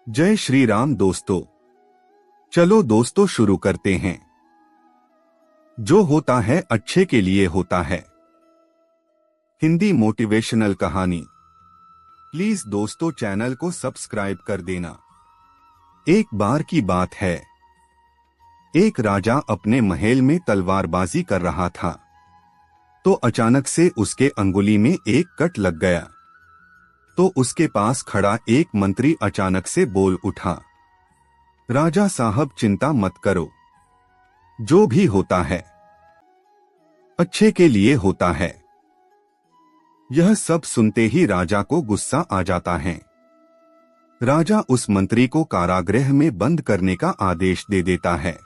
जय श्री राम दोस्तों। चलो दोस्तों शुरू करते हैं। जो होता है अच्छे के लिए होता है। हिंदी मोटिवेशनल कहानी। प्लीज दोस्तों चैनल को सब्सक्राइब कर देना। एक बार की बात है, एक राजा अपने महल में तलवारबाजी कर रहा था तो अचानक से उसके अंगुली में एक कट लग गया। तो उसके पास खड़ा एक मंत्री अचानक से बोल उठा, राजा साहब चिंता मत करो, जो भी होता है अच्छे के लिए होता है। यह सब सुनते ही राजा को गुस्सा आ जाता है। राजा उस मंत्री को कारागृह में बंद करने का आदेश दे देता है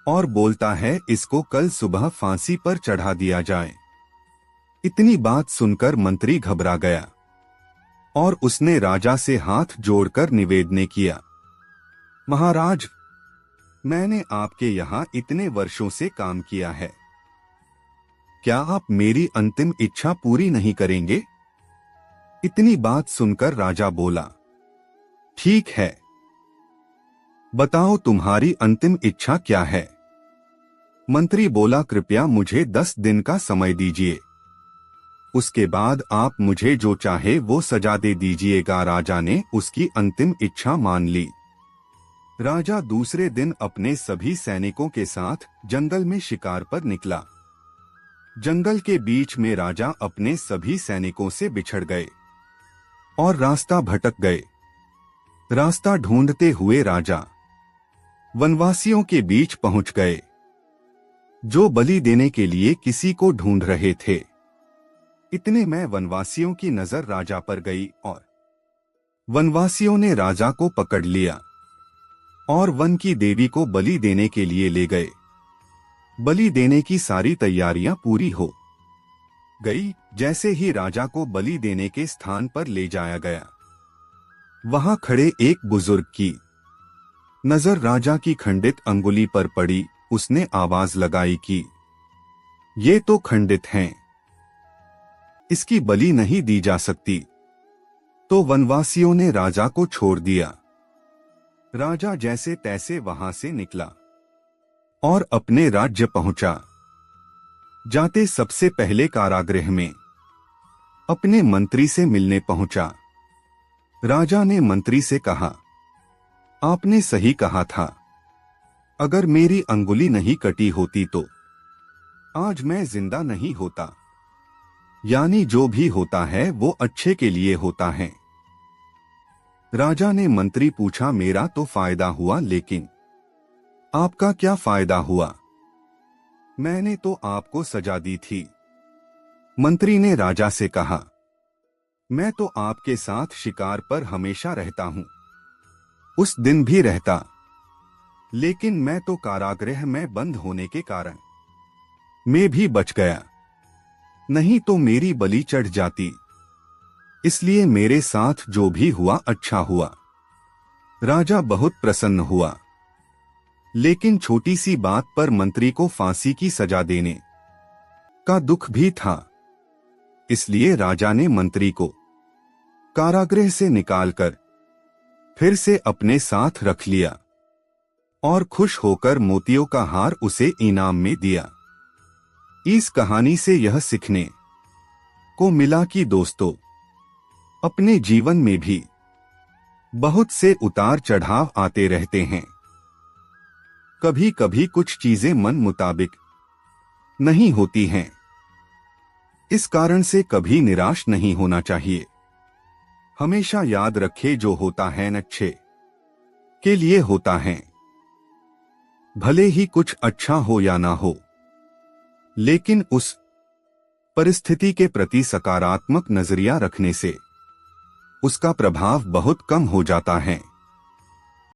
और बोलता है इसको कल सुबह फांसी पर चढ़ा दिया जाए। इतनी बात सुनकर मंत्री घबरा गया और उसने राजा से हाथ जोड़कर निवेदन किया, महाराज, मैंने आपके यहाँ इतने वर्षों से काम किया है, क्या आप मेरी अंतिम इच्छा पूरी नहीं करेंगे? इतनी बात सुनकर राजा बोला, ठीक है, बताओ तुम्हारी अंतिम इच्छा क्या है? मंत्री बोला, कृपया मुझे 10 दिन का समय दीजिए, उसके बाद आप मुझे जो चाहे वो सजा दे दीजिएगा। राजा ने उसकी अंतिम इच्छा मान ली। राजा दूसरे दिन अपने सभी सैनिकों के साथ जंगल में शिकार पर निकला। जंगल के बीच में राजा अपने सभी सैनिकों से बिछड़ गए और रास्ता भटक गए। रास्ता ढूंढते हुए राजा वनवासियों के बीच पहुंच गए, जो बलि देने के लिए किसी को ढूंढ रहे थे। इतने में वनवासियों की नजर राजा पर गई और वनवासियों ने राजा को पकड़ लिया और वन की देवी को बलि देने के लिए ले गए। बलि देने की सारी तैयारियां पूरी हो गई। जैसे ही राजा को बलि देने के स्थान पर ले जाया गया, वहां खड़े एक बुजुर्ग की नजर राजा की खंडित अंगुली पर पड़ी। उसने आवाज लगाई कि ये तो खंडित हैं, इसकी बलि नहीं दी जा सकती। तो वनवासियों ने राजा को छोड़ दिया। राजा जैसे तैसे वहां से निकला और अपने राज्य पहुंचा। जाते सबसे पहले कारागृह में अपने मंत्री से मिलने पहुंचा। राजा ने मंत्री से कहा, आपने सही कहा था, अगर मेरी अंगुली नहीं कटी होती तो आज मैं जिंदा नहीं होता। यानी जो भी होता है वो अच्छे के लिए होता है। राजा ने मंत्री पूछा, मेरा तो फायदा हुआ, लेकिन आपका क्या फायदा हुआ? मैंने तो आपको सजा दी थी। मंत्री ने राजा से कहा, मैं तो आपके साथ शिकार पर हमेशा रहता हूं, उस दिन भी रहता, लेकिन मैं तो कारागृह में बंद होने के कारण मैं भी बच गया, नहीं तो मेरी बलि चढ़ जाती। इसलिए मेरे साथ जो भी हुआ अच्छा हुआ। राजा बहुत प्रसन्न हुआ, लेकिन छोटी सी बात पर मंत्री को फांसी की सजा देने का दुख भी था। इसलिए राजा ने मंत्री को कारागृह से निकालकर फिर से अपने साथ रख लिया और खुश होकर मोतियों का हार उसे इनाम में दिया। इस कहानी से यह सीखने को मिला कि दोस्तों, अपने जीवन में भी बहुत से उतार चढ़ाव आते रहते हैं। कभी कभी कुछ चीजें मन मुताबिक नहीं होती हैं। इस कारण से कभी निराश नहीं होना चाहिए। हमेशा याद रखे, जो होता है अच्छे के लिए होता है। भले ही कुछ अच्छा हो या ना हो, लेकिन उस परिस्थिति के प्रति सकारात्मक नजरिया रखने से उसका प्रभाव बहुत कम हो जाता है।